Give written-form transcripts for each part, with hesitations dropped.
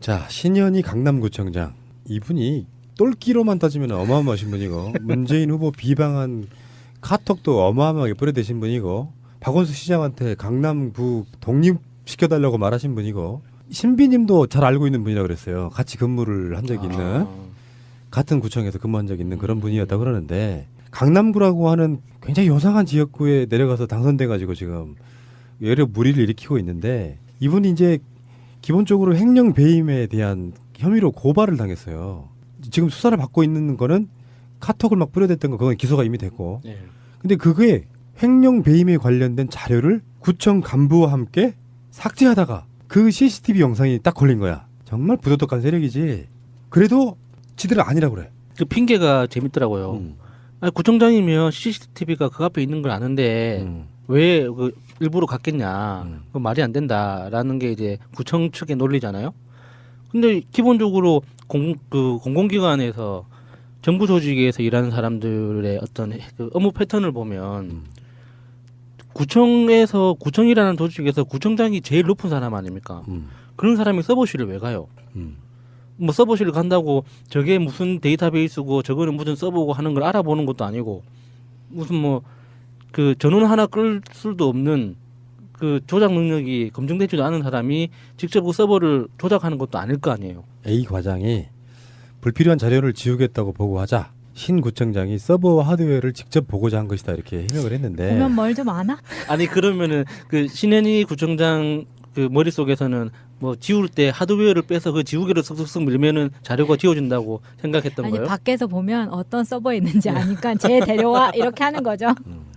자, 신현희 강남구청장. 이분이 똘끼로만 따지면 어마어마하신 분이고 문재인 후보 비방한 카톡도 어마어마하게 뿌려대신 분이고 박원순 시장한테 강남구 독립시켜달라고 말하신 분이고 신비님도 잘 알고 있는 분이라고 그랬어요. 같이 근무를 한 적이 있는 같은 구청에서 근무한 적이 있는 그런 분이었다고 그러는데 강남구라고 하는 굉장히 요상한 지역구에 내려가서 당선돼가지고 지금 여러 무리를 일으키고 있는데 이분이 이제 기본적으로 횡령 배임에 대한 혐의로 고발을 당했어요. 지금 수사를 받고 있는 거는 카톡을 막 뿌려댔던 거 그건 기소가 이미 됐고 네. 근데 그게 횡령 배임에 관련된 자료를 구청 간부와 함께 삭제하다가 그 CCTV 영상이 딱 걸린 거야. 정말 부도덕한 세력이지. 그래도 지들은 아니라고 그래. 그 핑계가 재밌더라고요. 아니, 구청장이면 CCTV가 그 앞에 있는 걸 아는데 왜 그 일부러 갔겠냐. 그 말이 안 된다라는 게 이제 구청 측의 논리잖아요. 근데 기본적으로 공공기관에서 정부 조직에서 일하는 사람들의 어떤 그 업무 패턴을 보면 구청이라는 조직에서 구청장이 제일 높은 사람 아닙니까? 그런 사람이 서버실을 왜 가요? 뭐 서버실을 간다고 저게 무슨 데이터베이스고 저거는 무슨 서버고 하는 걸 알아보는 것도 아니고 무슨 뭐 그 전원 하나 끌 수도 없는 그 조작 능력이 검증되지도 않은 사람이 직접 그 서버를 조작하는 것도 아닐 거 아니에요. A 과장이 불필요한 자료를 지우겠다고 보고하자 신 구청장이 서버와 하드웨어를 직접 보고자 한 것이다 이렇게 해명을 했는데 보면 뭘 좀 아나? 아니 그러면은 그 신현희 구청장 그 머릿속에서는 뭐 지울 때 하드웨어를 빼서 그 지우개를 쓱쓱쓱 밀면은 자료가 지워진다고 생각했던 아니 거예요? 밖에서 보면 어떤 서버에 있는지 아니까 쟤 데려와 이렇게 하는 거죠.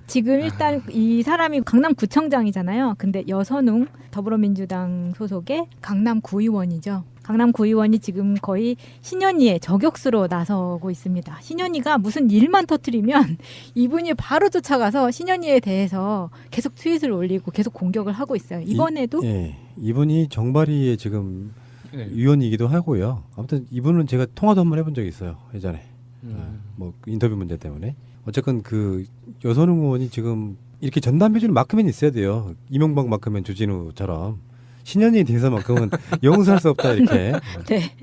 지금 일단 이 사람이 강남구청장이잖아요. 근데 여선웅 더불어민주당 소속의 강남구의원이죠. 강남구의원이 지금 거의 신현희의 저격수로 나서고 있습니다. 신현희가 무슨 일만 터뜨리면 이분이 바로 쫓아가서 신현희에 대해서 계속 트윗을 올리고 계속 공격을 하고 있어요. 이번에도 이분이 정발이의 지금 위원이기도 하고요. 아무튼 이분은 제가 통화도 한번 해본 적이 있어요. 예전에 뭐 인터뷰 문제 때문에. 어쨌건 그 여선웅 의원이 지금 이렇게 전담해주는 마크맨이 있어야 돼요. 이명박 마크맨 주진우처럼 신현희에 대해서만큼은 용서할 수 없다 이렇게. 네.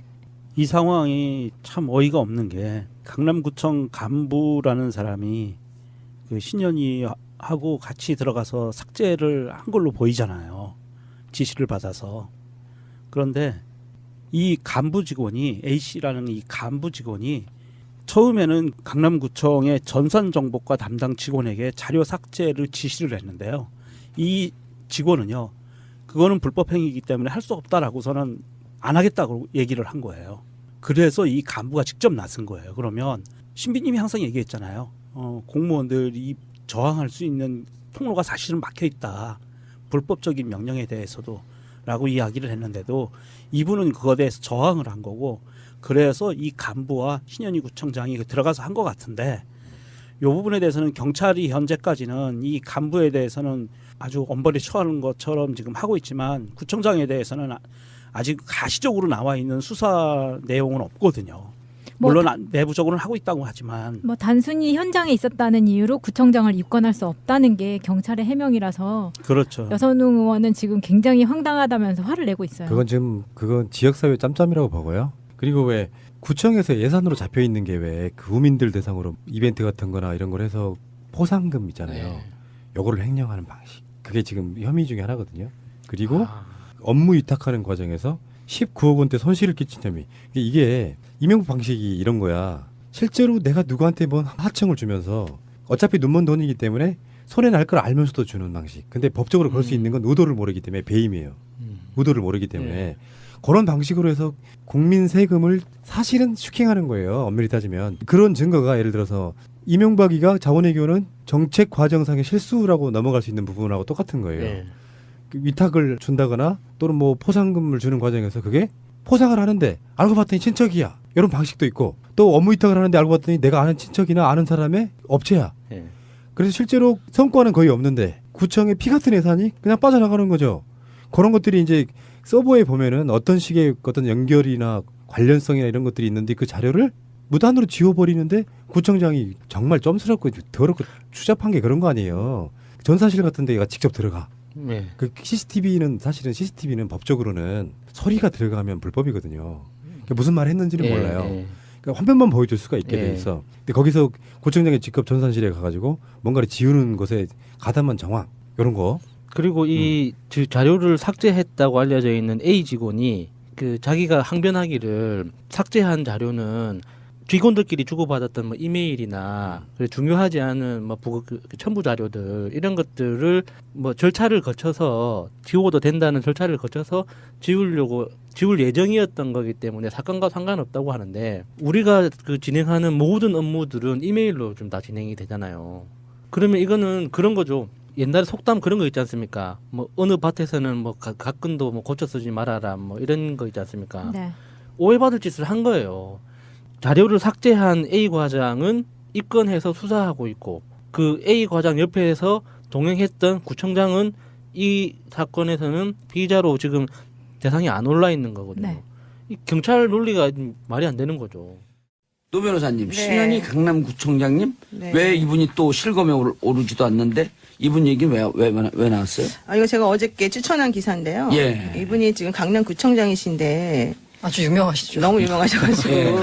이 상황이 참 어이가 없는 게 강남구청 간부라는 사람이 그 신현희하고 같이 들어가서 삭제를 한 걸로 보이잖아요. 지시를 받아서. 그런데 이 간부 직원이 A씨라는 이 간부 직원이 처음에는 강남구청의 전산정보과 담당 직원에게 자료 삭제를 지시를 했는데요. 이 직원은요. 그거는 불법행위이기 때문에 할 수 없다라고서는 안 하겠다고 얘기를 한 거예요. 그래서 이 간부가 직접 나선 거예요. 그러면 신비님이 항상 얘기했잖아요. 공무원들이 저항할 수 있는 통로가 사실은 막혀 있다. 불법적인 명령에 대해서도 라고 이야기를 했는데도 이분은 그거에 대해서 저항을 한 거고 그래서 이 간부와 신현희 구청장이 들어가서 한 것 같은데 이 부분에 대해서는 경찰이 현재까지는 이 간부에 대해서는 아주 엄벌에 처하는 것처럼 지금 하고 있지만 구청장에 대해서는 아직 가시적으로 나와 있는 수사 내용은 없거든요. 물론 내부적으로는 하고 있다고 하지만 뭐 단순히 현장에 있었다는 이유로 구청장을 입건할 수 없다는 게 경찰의 해명이라서 그렇죠. 여선웅 의원은 지금 굉장히 황당하다면서 화를 내고 있어요. 그건 지역사회 짬짬이라고 보고요. 그리고 왜 구청에서 예산으로 잡혀 있는 게 왜 구민들 대상으로 이벤트 같은 거나 이런 걸 해서 포상금 있잖아요. 네. 요거를 횡령하는 방식. 그게 지금 혐의 중에 하나거든요. 그리고 업무 위탁하는 과정에서 19억 원대 손실을 끼친 혐의. 이게 이명박 방식이 이런 거야. 실제로 내가 누구한테 뭔 하청을 주면서 어차피 눈먼 돈이기 때문에 손해 날 걸 알면서도 주는 방식. 근데 법적으로 걸 수 있는 건 의도를 모르기 때문에 배임이에요. 의도를 모르기 때문에. 그런 방식으로 해서 국민 세금을 사실은 슈킹하는 거예요. 엄밀히 따지면. 그런 증거가 예를 들어서 이명박이가 자원외교는 정책 과정상의 실수라고 넘어갈 수 있는 부분하고 똑같은 거예요. 네. 위탁을 준다거나 또는 뭐 포상금을 주는 과정에서 그게 포상을 하는데 알고 봤더니 친척이야. 이런 방식도 있고 또 업무 위탁을 하는데 알고 봤더니 내가 아는 친척이나 아는 사람의 업체야. 네. 그래서 실제로 성과는 거의 없는데 구청의 피 같은 예산이 그냥 빠져나가는 거죠. 그런 것들이 이제 서버에 보면은 어떤 식의 어떤 연결이나 관련성이나 이런 것들이 있는데 그 자료를 무단으로 지워버리는데 구청장이 정말 쫌스럽고 더럽고 추잡한 게 그런 거 아니에요. 전사실 같은 데가 직접 들어가. 네. 그 CCTV는 사실은 CCTV는 법적으로는 소리가 들어가면 불법이거든요. 그러니까 무슨 말 했는지는 몰라요. 그러니까 화면만 보여줄 수가 있게 돼 있어. 근데 거기서 구청장이 직접 전산실에 가가지고 뭔가를 지우는 것에 가담한 정황 이런 거. 그리고 이 자료를 삭제했다고 알려져 있는 A 직원이 그 자기가 항변하기를 삭제한 자료는 직원들끼리 주고받았던 뭐 이메일이나 중요하지 않은 뭐 첨부 자료들 이런 것들을 뭐 절차를 거쳐서 지워도 된다는 절차를 거쳐서 지울 예정이었던 거기 때문에 사건과 상관없다고 하는데 우리가 그 진행하는 모든 업무들은 이메일로 좀 다 진행이 되잖아요. 그러면 이거는 그런 거죠. 옛날에 속담 그런 거 있지 않습니까? 뭐 어느 밭에서는 뭐 가끔도 뭐 고쳐 쓰지 말아라 뭐 이런 거 있지 않습니까? 네. 오해받을 짓을 한 거예요. 자료를 삭제한 A 과장은 입건해서 수사하고 있고 그 A 과장 옆에서 동행했던 구청장은 이 사건에서는 피의자로 지금 대상이 안 올라 있는 거거든요. 네. 이 경찰 논리가 말이 안 되는 거죠. 노 변호사님, 네. 신현희 강남구청장님, 네. 왜 이분이 또 실검에 오르지도 않는데 이분 얘기는 왜 나왔어요? 이거 제가 어저께 추천한 기사인데요. 예. 이분이 지금 강남구청장이신데 아주 유명하시죠. 너무 유명하셔가지고 예.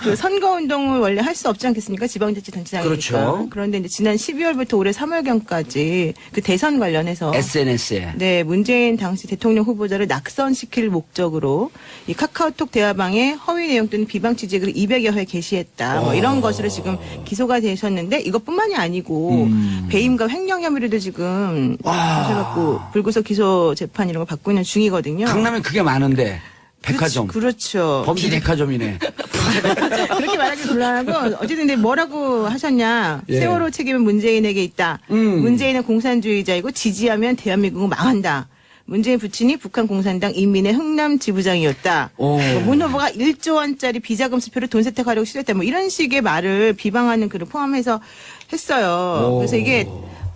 그 선거운동을 원래 할 수 없지 않겠습니까? 지방자치단체장이니까. 그렇죠. 그런데 이제 지난 12월부터 올해 3월경까지 그 대선 관련해서 SNS에. 네, 문재인 당시 대통령 후보자를 낙선시킬 목적으로 이 카카오톡 대화방에 허위 내용 또는 비방 취지글을 200여 회 게시했다. 뭐 이런 것으로 지금 기소가 되셨는데 이것뿐만이 아니고 배임과 횡령 혐의로도 지금 하셔갖고 불구속 기소 재판 이런 거 받고 있는 중이거든요. 강남에 그게 많은데 백화점. 그렇죠. 범죄 백화점이네. 그렇게 말하기 곤란하고 어쨌든 근데 뭐라고 하셨냐. 예. 세월호 책임은 문재인에게 있다. 문재인은 공산주의자이고 지지하면 대한민국은 망한다. 문재인 부친이 북한 공산당 인민의 흥남 지부장이었다. 오. 문 후보가 1조 원짜리 비자금 수표를 돈 세탁하려고 시도했다. 뭐 이런 식의 말을 비방하는 글을 포함해서 했어요. 오. 그래서 이게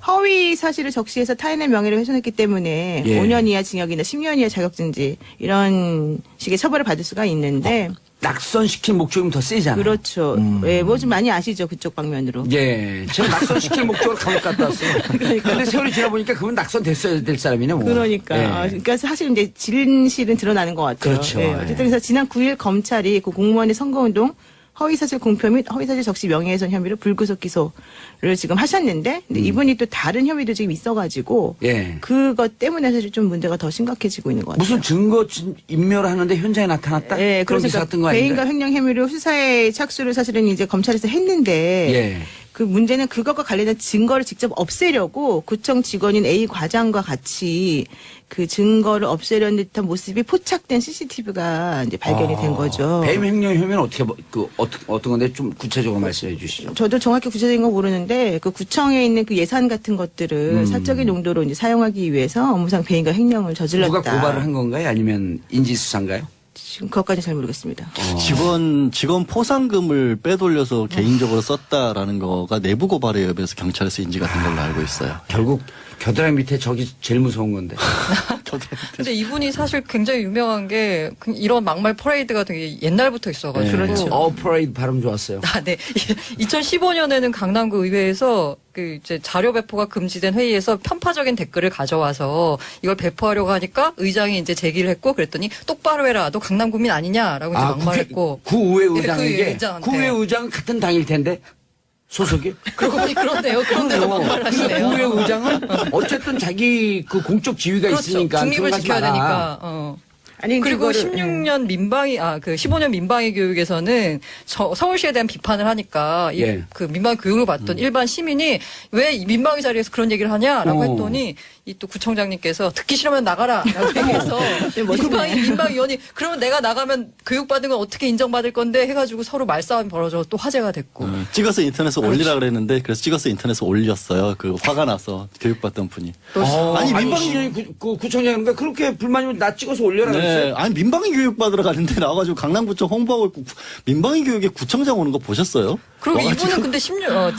허위 사실을 적시해서 타인의 명예를 훼손했기 때문에 예. 5년 이하 징역이나 10년 이하 자격정지 이런 식의 처벌을 받을 수가 있는데 낙선시킬 목적이면 더 세잖아요. 그렇죠. 예, 뭐 좀 많이 아시죠 그쪽 방면으로. 예. 제가 낙선시킬 목적으로 감옥 갔다 왔어요. 근데 세월이 지나보니까 그분 낙선됐어야 될 사람이네, 뭐. 그러니까. 예. 그러니까 사실 이제 진실은 드러나는 것 같아요. 그렇죠. 예, 어쨌든 그래서 지난 9일 검찰이 그 공무원의 선거운동 허위사실 공표 및 허위사실 적시 명예훼손 혐의로 불구속 기소를 지금 하셨는데 근데 이분이 또 다른 혐의도 지금 있어가지고 예. 그것 때문에 사실 좀 문제가 더 심각해지고 있는 것 같아요. 무슨 증거 인멸을 하는데 현장에 나타났다? 예, 그런 기사 같은 거 아닌가요? 배임과 횡령 혐의로 수사에 착수를 사실은 이제 검찰에서 했는데 예. 그 문제는 그것과 관련된 증거를 직접 없애려고 구청 직원인 A 과장과 같이 그 증거를 없애려는 듯한 모습이 포착된 CCTV가 이제 발견이 된 거죠. 배임 횡령 혐의는 어떤 건데 좀 구체적으로 말씀해 주시죠. 저도 정확히 구체적인 건 모르는데 그 구청에 있는 그 예산 같은 것들을 사적인 용도로 이제 사용하기 위해서 업무상 배임과 횡령을 저질렀다. 누가 고발을 한 건가요? 아니면 인지수사인가요? 지금 그것까지 잘 모르겠습니다. 직원 포상금을 빼돌려서 개인적으로 썼다라는 거가 내부 고발에 의해서 경찰에서 인지가 된 걸로 알고 있어요. 결국 겨드랑이 밑에 저기 제일 무서운 건데. 근데 이분이 사실 굉장히 유명한 게 이런 막말 퍼레이드가 되게 옛날부터 있어가지고. 그렇죠. 퍼레이드 발음 좋았어요. 아, 네. 2015년에는 강남구 의회에서 그 이제 자료 배포가 금지된 회의에서 편파적인 댓글을 가져와서 이걸 배포하려고 하니까 의장이 이제 제기를 했고 그랬더니 똑바로 해라. 너 강남구민 아니냐라고 이제 막말했고. 구의회 네, 의장에게 그 의장한테. 구의회 의장은 같은 당일 텐데 소속이. 그러고 보니 그런데요. 그런데도 막말하시네요. 구의회 의장은 어쨌든 자기 그 공적 지위가 그렇죠. 있으니까 중립을 그런 거 하지 지켜야 마라. 되니까. 아니 그리고 그거를, 16년 민방위 그 15년 민방위 교육에서는 서울시에 대한 비판을 하니까 예. 그 민방위 교육을 받던 일반 시민이 왜 이 민방위 자리에서 그런 얘기를 하냐라고 했더니 이 또 구청장님께서 듣기 싫으면 나가라라고 얘기해서 민방위원이 그러면 내가 나가면 교육받은 건 어떻게 인정받을 건데 해가지고 서로 말싸움이 벌어져 또 화제가 됐고. 찍어서 인터넷에 올리라 그랬는데 그래서 찍어서 인터넷에 올렸어요. 그 화가 나서 교육받던 분이. 아니 민방위 구청장인가 그렇게 불만이면 나 찍어서 올려라 네, 그랬어요. 아니 민방위 교육 받으러 가는데 나와가지고 강남구청 홍보하고 있고 민방위 교육에 구청장 오는 거 보셨어요? 그리고 와가지고. 이분은 근데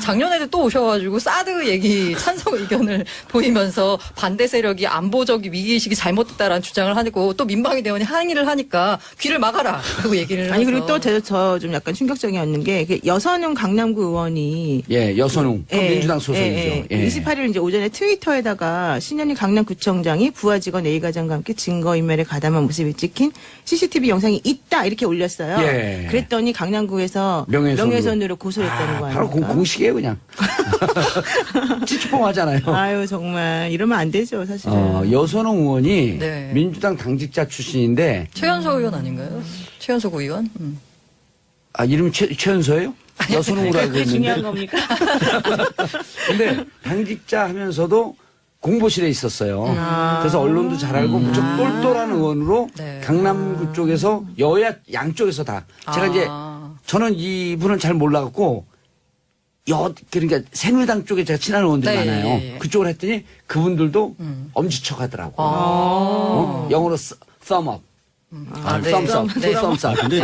작년에도 또 오셔가지고 사드 얘기 찬성 의견을 보이면서 반대 세력이 안보적 위기의식이 잘못됐다라는 주장을 하고 또 민방위 대원이 항의를 하니까 귀를 막아라. 그리고 얘기를 아니 해서. 그리고 또 저 좀 약간 충격적이었는 게 여선웅 강남구 의원이 예, 여선웅 민주당 소속이죠. 28일 이제 오전에 트위터에다가 신현희 강남구청장이 부하 직원 A 과장과 함께 증거인멸에 가담한 모습이 찍힌 CCTV 영상이 있다 이렇게 올렸어요. 예. 그랬더니 강남구에서 명예훼손으로 고소했다는 거 아닙니까? 바로 공식이에요, 그냥. 찌찌뽕하잖아요. 아유 정말 이러면 안 되죠 사실은. 여선웅 의원이 네. 민주당 당직자 출신인데 최연소 의원 아닌가요? 최연소 의원? 이름이 최연소예요? 여선웅으로 알고 그게 중요한 있는데. 겁니까? 근데 당직자 하면서도 공보실에 있었어요. 그래서 언론도 잘 알고 무척 똘똘한 의원으로 네. 강남구 쪽에서 여야 양쪽에서 다. 제가 이제 저는 이분은 잘 몰라갖고 그러니까 새누리당 쪽에 제가 친한 의원들이 네, 많아요. 예, 예. 그쪽을 했더니 그분들도 엄지척하더라고. 영어로 thumb up. 네. thumbs up. 네. thumbs up. 근데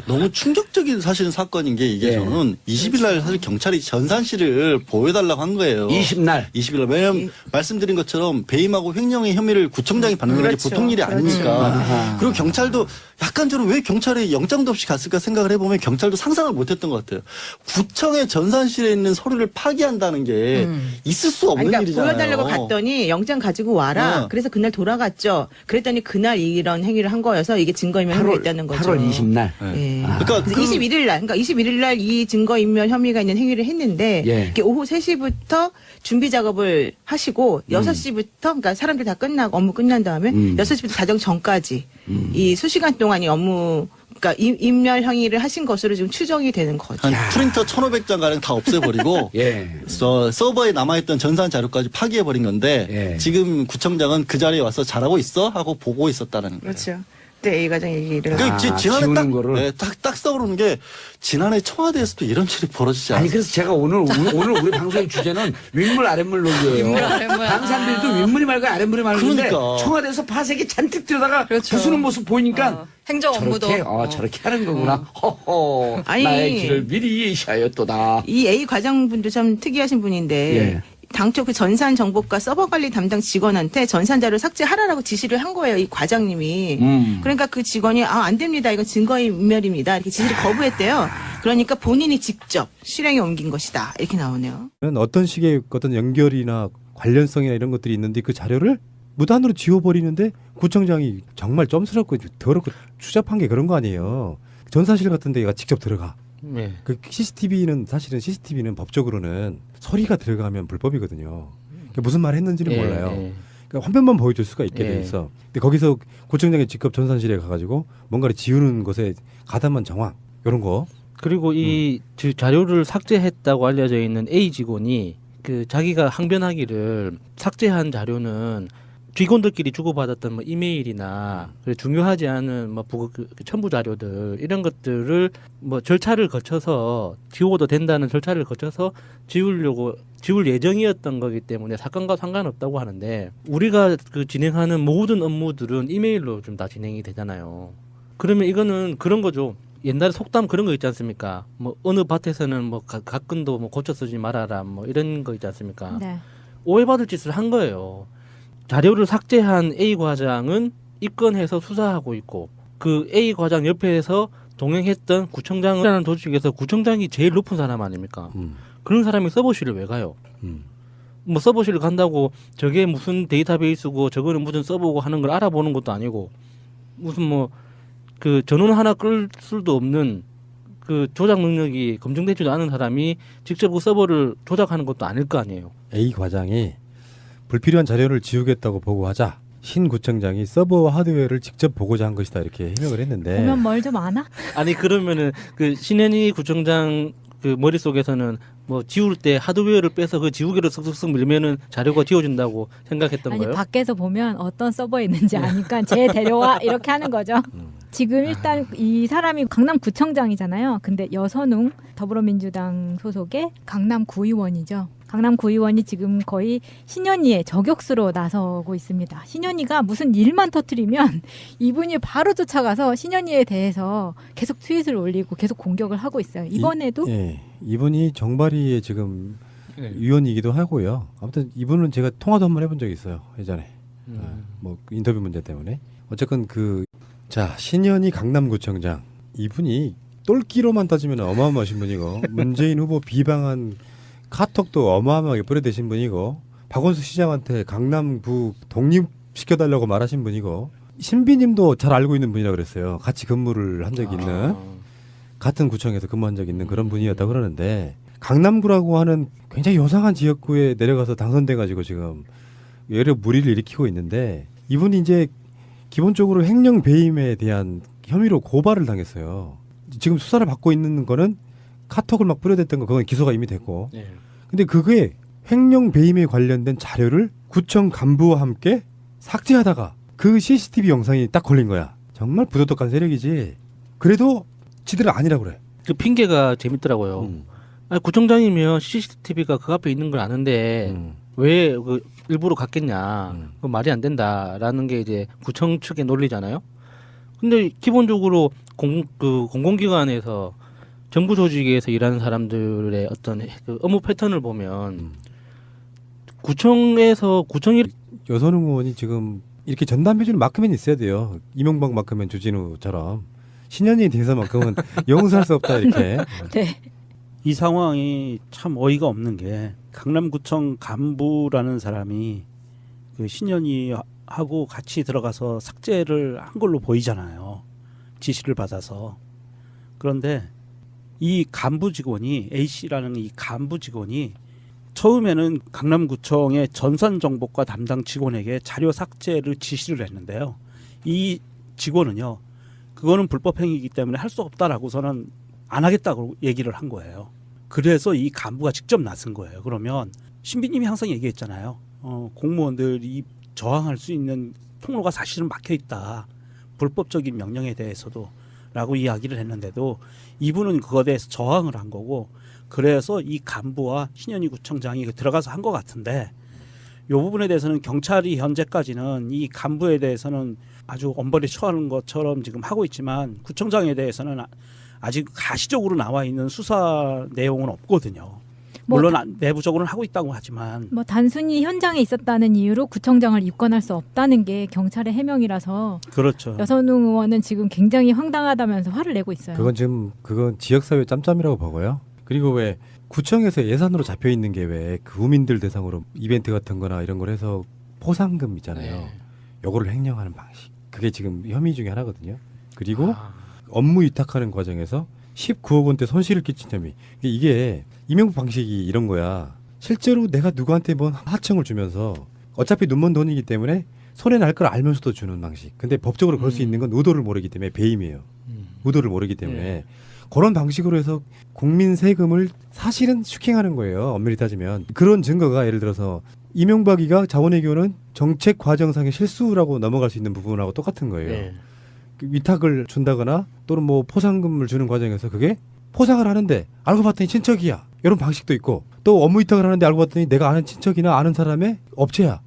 너무 충격적인 사실은 사건인 게 이게 예. 저는 20일 날 사실 경찰이 전산 씨를 보여달라고 한 거예요. 20날. 20일 날. 왜냐면 말씀드린 것처럼 배임하고 횡령의 혐의를 구청장이 받는 게 그렇죠. 보통 일이 아니니까. 아하. 그리고 경찰도 약간 저는 왜 경찰에 영장도 없이 갔을까 생각을 해보면 경찰도 상상을 못했던 것 같아요. 구청의 전산실에 있는 서류를 파기한다는 게 있을 수 없는 그러니까 일이잖아요. 보여달라고 갔더니 영장 가지고 와라. 네. 그래서 그날 돌아갔죠. 그랬더니 그날 이런 행위를 한 거여서 이게 증거인멸 혐의가 있다는 거죠. 8월 20날. 예. 그러니까 그래서 21일 날, 그러니까 21일 날 이 증거인멸 혐의가 있는 행위를 했는데 예. 이렇게 오후 3시부터 준비 작업을 하시고 6시부터 그러니까 사람들 다 끝나고 업무 끝난 다음에 6시부터 자정 전까지 이 수시간 동안 이 업무 그러니까 인멸 행위를 하신 것으로 지금 추정이 되는 거죠. 한 프린터 1,500장 가량 다 없애버리고 예. 서버에 남아있던 전산 자료까지 파기해버린 건데 예. 지금 구청장은 그 자리에 와서 잘하고 있어 하고 보고 있었다는 거예요. 그렇죠. 그때 A 과장 얘기를. 그 지난해 지우는 딱, 거를. 네, 딱 떠오르는 게 지난해 청와대에서도 이런 일이 벌어지지 아니 않았어요. 그래서 제가 오늘 우리 방송의 주제는 윗물 아랫물 논리예요. 윗물, 아랫물. 방산비리도 윗물이 말고 아랫물이 말고인데 그러니까. 청와대에서 파색이 잔뜩 들여다가 그렇죠. 부수는 모습 보니까 행정 업무도 저렇게 하는 거구나. 허허. 아니. 나의 길을 미리 예시하였도다. 이 A 과장분도 참 특이하신 분인데 예. 당초 그 전산 정보과 서버 관리 담당 직원한테 전산 자료 삭제하라라고 지시를 한 거예요. 이 과장님이. 그러니까 그 직원이 안 됩니다. 이건 증거인멸입니다. 이렇게 지시를 거부했대요. 그러니까 본인이 직접 실행에 옮긴 것이다. 이렇게 나오네요. 어떤 식의 어떤 연결이나 관련성이나 이런 것들이 있는데 그 자료를 무단으로 지워버리는데 구청장이 정말 점스럽고 더럽고 추잡한 게 그런 거 아니에요. 전산실 같은 데가 직접 들어가. 네. 그 CCTV는 사실은 CCTV는 법적으로는 소리가 들어가면 불법이거든요. 그러니까 무슨 말 했는지는 예, 몰라요. 예. 그러니까 화면만 보여줄 수가 있게 예. 돼 있어. 근데 거기서 구청장이 직접 전산실에 가가지고 뭔가를 지우는 것에 가담한 정황 이런 거. 그리고 이 자료를 삭제했다고 알려져 있는 A 직원이 그 자기가 항변하기를 삭제한 자료는 직원들끼리 주고받았던 뭐 이메일이나 중요하지 않은 뭐 첨부 자료들 이런 것들을 뭐 절차를 거쳐서 지워도 된다는 절차를 거쳐서 지울 예정이었던 거기 때문에 사건과 상관없다고 하는데 우리가 그 진행하는 모든 업무들은 이메일로 좀 다 진행이 되잖아요. 그러면 이거는 그런 거죠. 옛날에 속담 그런 거 있지 않습니까? 뭐 어느 밭에서는 뭐 가끔도 뭐 고쳐 쓰지 말아라 뭐 이런 거 있지 않습니까? 네. 오해받을 짓을 한 거예요. 자료를 삭제한 A 과장은 입건해서 수사하고 있고 그 A 과장 옆에서 동행했던 구청장이라는 조직에서 구청장이 제일 높은 사람 아닙니까? 그런 사람이 서버실을 왜 가요? 뭐 서버실을 간다고 저게 무슨 데이터베이스고 저거는 무슨 서버고 하는 걸 알아보는 것도 아니고 무슨 뭐 그 전원 하나 끌 수도 없는 그 조작 능력이 검증되지도 않은 사람이 직접 그 서버를 조작하는 것도 아닐 거 아니에요. A 과장이 불필요한 자료를 지우겠다고 보고하자 신 구청장이 서버 하드웨어를 직접 보고자 한 것이다 이렇게 해명을 했는데 보면 뭘 좀 아나? 아니 그러면은 그 신현희 구청장 그 머릿속에서는 뭐 지울 때 하드웨어를 빼서 그 지우개로 쓱쓱쓱 밀면은 자료가 지워진다고 생각했던 아니 거예요? 밖에서 보면 어떤 서버에 있는지 아니까 쟤 데려와 이렇게 하는 거죠. 지금 일단 이 사람이 강남구청장이잖아요. 근데 여선웅 더불어민주당 소속의 강남구의원이죠. 강남구의원이 지금 거의 신현희의 저격수로 나서고 있습니다. 신현희가 무슨 일만 터뜨리면 이분이 바로 쫓아가서 신현희에 대해서 계속 트윗을 올리고 계속 공격을 하고 있어요. 이번에도 이분이 정발이에 지금 위원이기도 하고요. 아무튼 이분은 제가 통화도 한번 해본 적이 있어요. 예전에. 뭐 인터뷰 문제 때문에. 어쨌건 자, 신현희 강남구청장. 이분이 똘끼로만 따지면 어마어마하신 분이고 문재인 후보 비방한 카톡도 어마어마하게 뿌려대신 분이고 박원순 시장한테 강남구 독립시켜달라고 말하신 분이고 신비님도 잘 알고 있는 분이라고 그랬어요. 같이 근무를 한 적이 있는 같은 구청에서 근무한 적이 있는 그런 분이었다고 그러는데 강남구라고 하는 굉장히 요상한 지역구에 내려가서 당선돼가지고 지금 여러 무리를 일으키고 있는데 이분이 이제 기본적으로 횡령 배임에 대한 혐의로 고발을 당했어요. 지금 수사를 받고 있는 거는 카톡을 막 뿌려댔던 거 그건 기소가 이미 됐고 근데 그게 횡령 배임에 관련된 자료를 구청 간부와 함께 삭제하다가 그 CCTV 영상이 딱 걸린 거야. 정말 부도덕한 세력이지. 그래도 지들은 아니라고 그래. 그 핑계가 재밌더라고요. 아니, 구청장이면 CCTV가 그 앞에 있는 걸 아는데 왜 그 일부러 갔겠냐. 그 말이 안 된다라는 게 이제 구청 측의 논리잖아요. 근데 기본적으로 공공기관에서 정부 조직에서 일하는 사람들의 어떤 그 업무 패턴을 보면 구청이 여선웅 의원이 지금 이렇게 전담해주는 마크맨이 있어야 돼요. 이명박 마크맨 주진우처럼 신현희 대사만큼은 용서할 수 없다 이렇게. 네. 이 상황이 참 어이가 없는 게 강남구청 간부라는 사람이 그 신현희하고 같이 들어가서 삭제를 한 걸로 보이잖아요. 지시를 받아서. 그런데 이 간부 직원이 A씨라는 이 간부 직원이 처음에는 강남구청의 전산정보과 담당 직원에게 자료 삭제를 지시를 했는데요. 이 직원은요. 그거는 불법행위이기 때문에 할 수 없다라고서는 안 하겠다고 얘기를 한 거예요. 그래서 이 간부가 직접 나선 거예요. 그러면 신비님이 항상 얘기했잖아요. 공무원들이 저항할 수 있는 통로가 사실은 막혀 있다. 불법적인 명령에 대해서도 라고 이야기를 했는데도 이분은 그거에 대해서 저항을 한 거고 그래서 이 간부와 신현희 구청장이 들어가서 한 것 같은데 이 부분에 대해서는 경찰이 현재까지는 이 간부에 대해서는 아주 엄벌에 처하는 것처럼 지금 하고 있지만 구청장에 대해서는 아직 가시적으로 나와 있는 수사 내용은 없거든요. 물론 내부적으로는 하고 있다고 하지만 뭐 단순히 현장에 있었다는 이유로 구청장을 입건할 수 없다는 게 경찰의 해명이라서 그렇죠. 여선웅 의원은 지금 굉장히 황당하다면서 화를 내고 있어요. 그건 지역사회 짬짬이라고 보고요. 그리고 왜 구청에서 예산으로 잡혀 있는 게 왜 구민들 대상으로 이벤트 같은 거나 이런 걸 해서 포상금 있잖아요. 요거를 횡령하는 방식. 그게 지금 혐의 중에 하나거든요. 그리고 업무 위탁하는 과정에서 19억 원대 손실을 끼친 혐의. 이게 이명박 방식이 이런 거야. 실제로 내가 누구한테 뭔 하청을 주면서 어차피 눈먼 돈이기 때문에 손해 날 걸 알면서도 주는 방식. 근데 법적으로 걸 수 있는 건 의도를 모르기 때문에 배임이에요. 의도를 모르기 때문에 그런 방식으로 해서 국민 세금을 사실은 슈킹하는 거예요. 엄밀히 따지면. 그런 증거가 예를 들어서 이명박이가 자원외교는 정책 과정상의 실수라고 넘어갈 수 있는 부분하고 똑같은 거예요. 위탁을 준다거나 또는 뭐 포상금을 주는 과정에서 그게 포상을 하는데 알고 봤더니 친척이야. 이런 방식도 있고 또 업무 위탁을 하는데 알고 봤더니 내가 아는 친척이나 아는 사람의 업체야.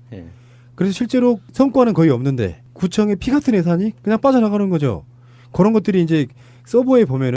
그래서 실제로 성과는 거의 없는데 구청의 피 같은 예산이 그냥 빠져나가는 거죠. 그런 것들이 이제 서버에 보면은